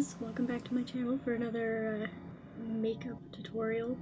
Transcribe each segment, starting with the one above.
guys, welcome back to my channel for another makeup tutorial.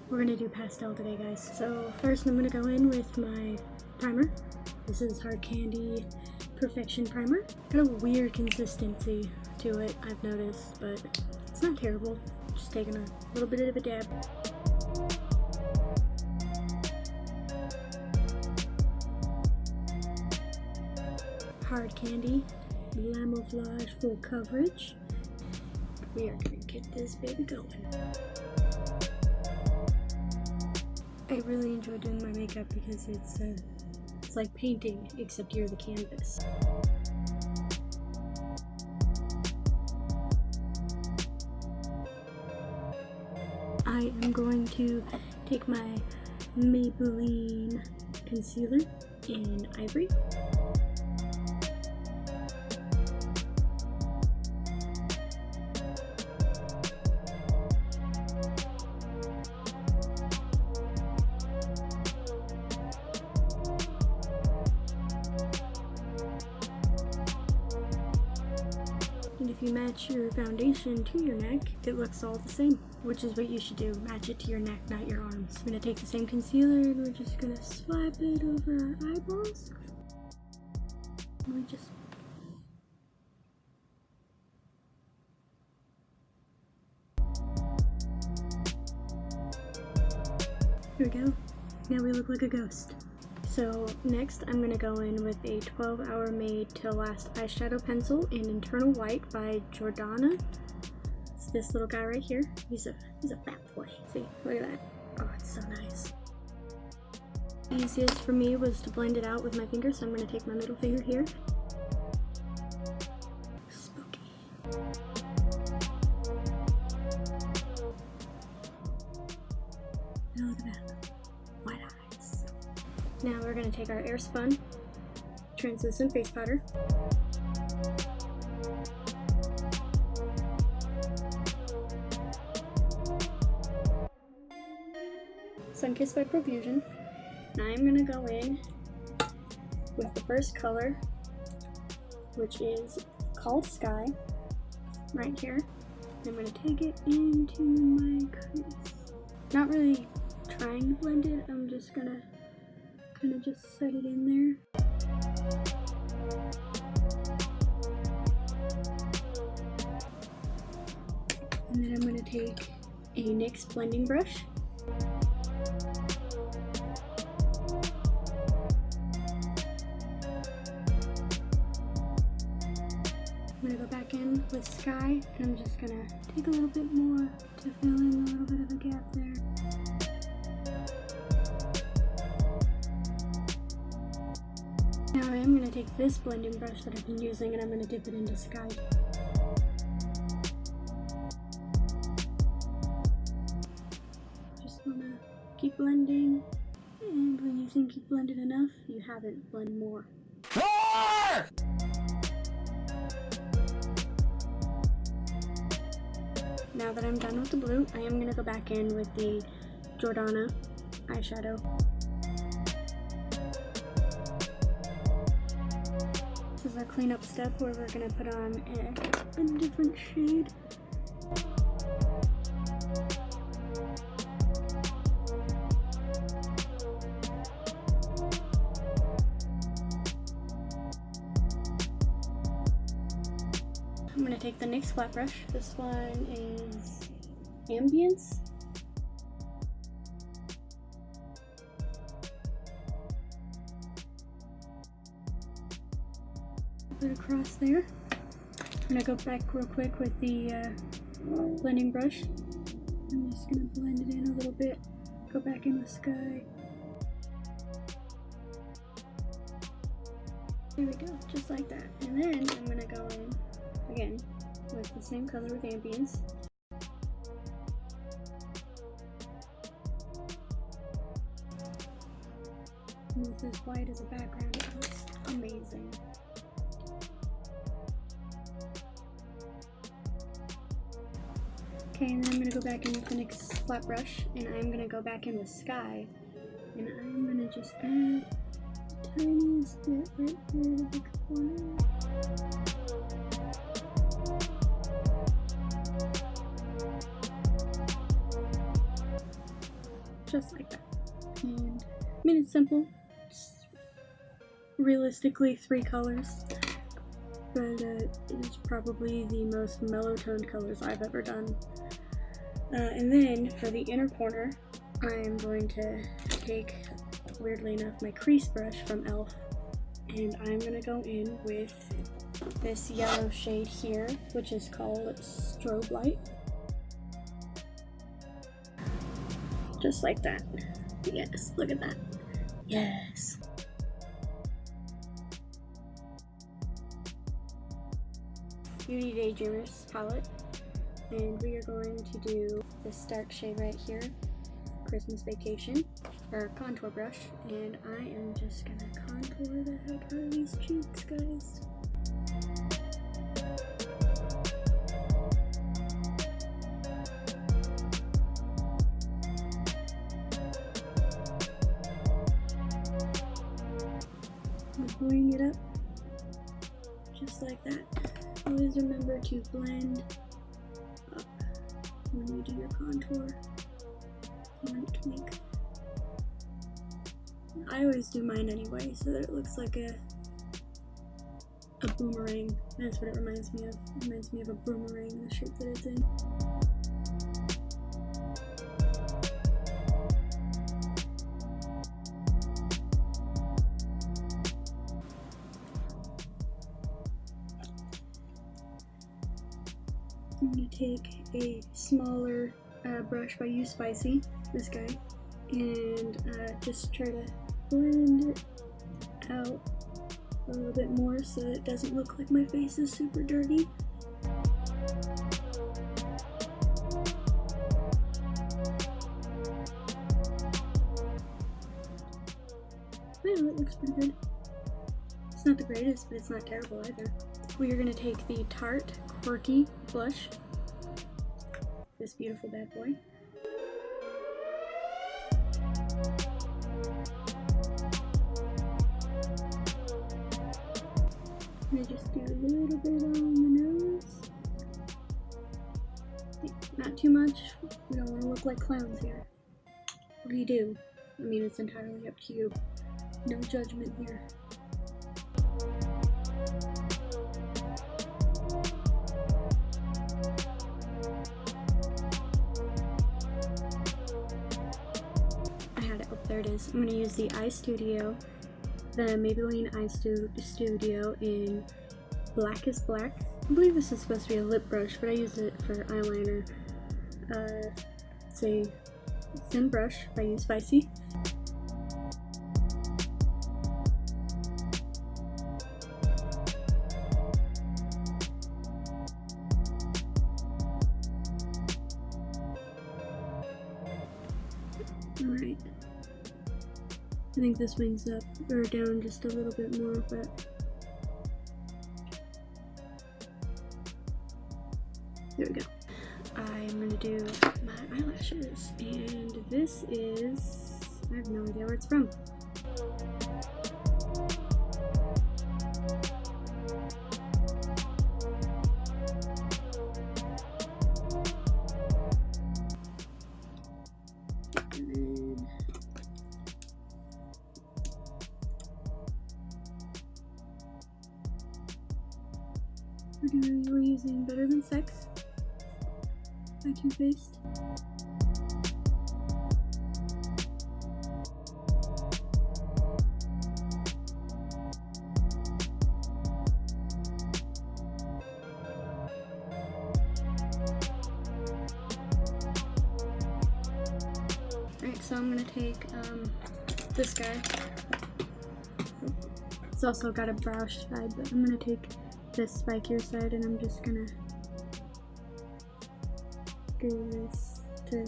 We're gonna do pastel today, guys. So first I'm gonna go in with my primer. This is Hard Candy Perfection Primer. Got a weird consistency to it, I've noticed, but it's not terrible. Just taking a little bit of a dab. Hard Candy Camouflage Full Coverage. We are gonna get this baby going. I really enjoy doing my makeup because it's like painting, except you're the canvas. I am going to take my Maybelline concealer in Ivory. And if you match your foundation to your neck, it looks all the same, which is what you should do. Match it to your neck, not your arms. I'm gonna take the same concealer and we're just gonna swipe it over our eyeballs. And we just... Here we go. Now we look like a ghost. So next I'm going to go in with a 12-hour Made to Last eyeshadow pencil in Internal White by Jordana. It's this little guy right here. He's a fat boy. See, look at that. Oh, it's so nice. Easiest for me was to blend it out with my finger, so I'm going to take my middle finger here. Spooky. Now look at that. White eyes. Now we're going to take our Airspun translucent face powder. Sunkissed by Profusion. Now I'm going to go in with the first color, which is called Sky, right here. I'm going to take it into my crease. Not really trying to blend it, I'm just going to kind of just set it in there. And then I'm going to take a NYX blending brush. I'm going to go back in with Sky, and I'm just going to take a little bit more to fill in a little bit of a gap there. Now I am going to take this blending brush that I've been using and I'm going to dip it into Sky. Just want to keep blending, and when you think you've blended enough, you haven't. Blend more. Now that I'm done with the blue, I am going to go back in with the Jordana eyeshadow. This is our cleanup step where we're going to put on a different shade. I'm going to take the NYX flat brush. This one is Ambience. Put it across there. I'm going to go back real quick with the blending brush. I'm just going to blend it in a little bit. Go back in with Sky. There we go, just like that. And then I'm going to go in again with the same color with Ambience. And with this white as a background, it looks amazing. Okay, and then I'm going to go back in with the NYX flat brush, and I'm going to go back in with Sky, and I'm going to just add the tiniest bit right here to the corner. just like that. And I mean, it's simple. It's realistically 3 colors, but it's probably the most mellow toned colors I've ever done. And then for the inner corner, I'm going to take, weirdly enough, my crease brush from e.l.f. and I'm going to go in with this yellow shade here, which is called Strobe Light. Just like that. Yes, look at that. Yes. Beauty Daydreamers palette. And we are going to do this dark shade right here, Christmas Vacation, or contour brush, and I am just gonna contour the heck out of these cheeks, guys. I'm pouring it up, just like that. Always remember to blend up when you do your contour. One tweak. I always do mine anyway, so that it looks like a boomerang. That's what it reminds me of. It reminds me of a boomerang, the shape that it's in. I'm going to take a smaller brush by You Spicy, this guy, and just try to blend it out a little bit more so that it doesn't look like my face is super dirty. Well, it looks pretty good. It's not the greatest, but it's not terrible either. We are going to take the Tarte Quirky blush, this beautiful bad boy. I'm going to just do a little bit on the nose. Not too much. We don't want to look like clowns here. What do you do? I mean, it's entirely up to you. No judgment here. There it is. I'm going to use the Eye Studio, the Maybelline Eye Studio in Black is Black. I believe this is supposed to be a lip brush, but I use it for eyeliner. It's a thin brush by You Spicy. Alright. I think this wings up or down just a little bit more, but there we go. I'm gonna do my eyelashes, and this is, I have no idea where it's from. We're using Better Than Sex by Too Faced. Alright, so I'm gonna take this guy. It's also got a brow side, but I'm gonna take this spikier side, and I'm just gonna do this to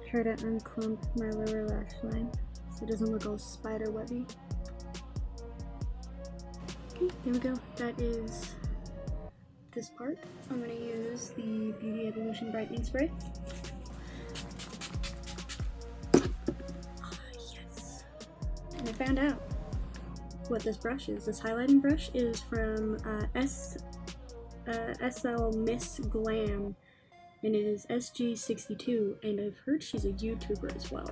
try to unclump my lower lash line so it doesn't look all spider webby. Okay, there we go. That is this part. I'm gonna use the Beauty Evolution Brightening Spray. Yes! And I found out what this brush is. This highlighting brush is from SL Miss Glam, and it is SG62, and I've heard she's a YouTuber as well.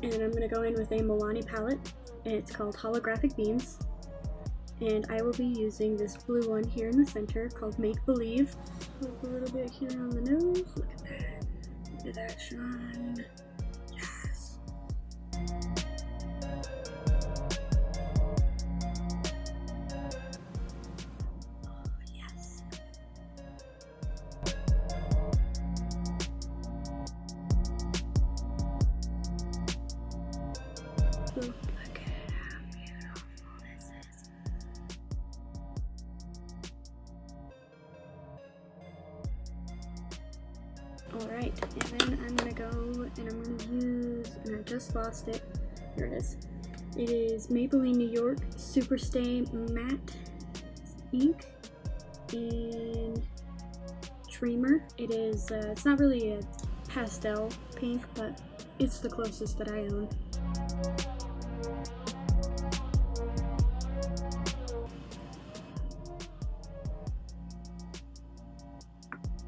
And I'm going to go in with a Milani palette, and it's called Holographic Beams. And I will be using this blue one here in the center called Make Believe. Look a little bit here on the nose. Look at that. Look at that shine. Yes. Oh, yes. Look at how beautiful this is. Alright, and then I'm gonna go and I'm gonna use, and I just lost it. Here it is. It is Maybelline New York Super Stay Matte Ink in Dreamer. It is, it's not really a pastel pink, but it's the closest that I own.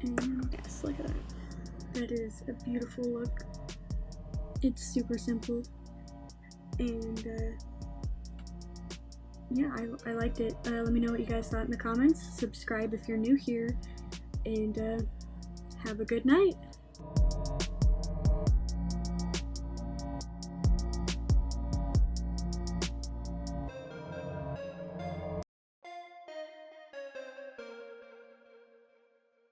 And yes, look at that. That is a beautiful look. It's super simple, and yeah, I liked it. Let me know what you guys thought in the comments. Subscribe if you're new here, and have a good night.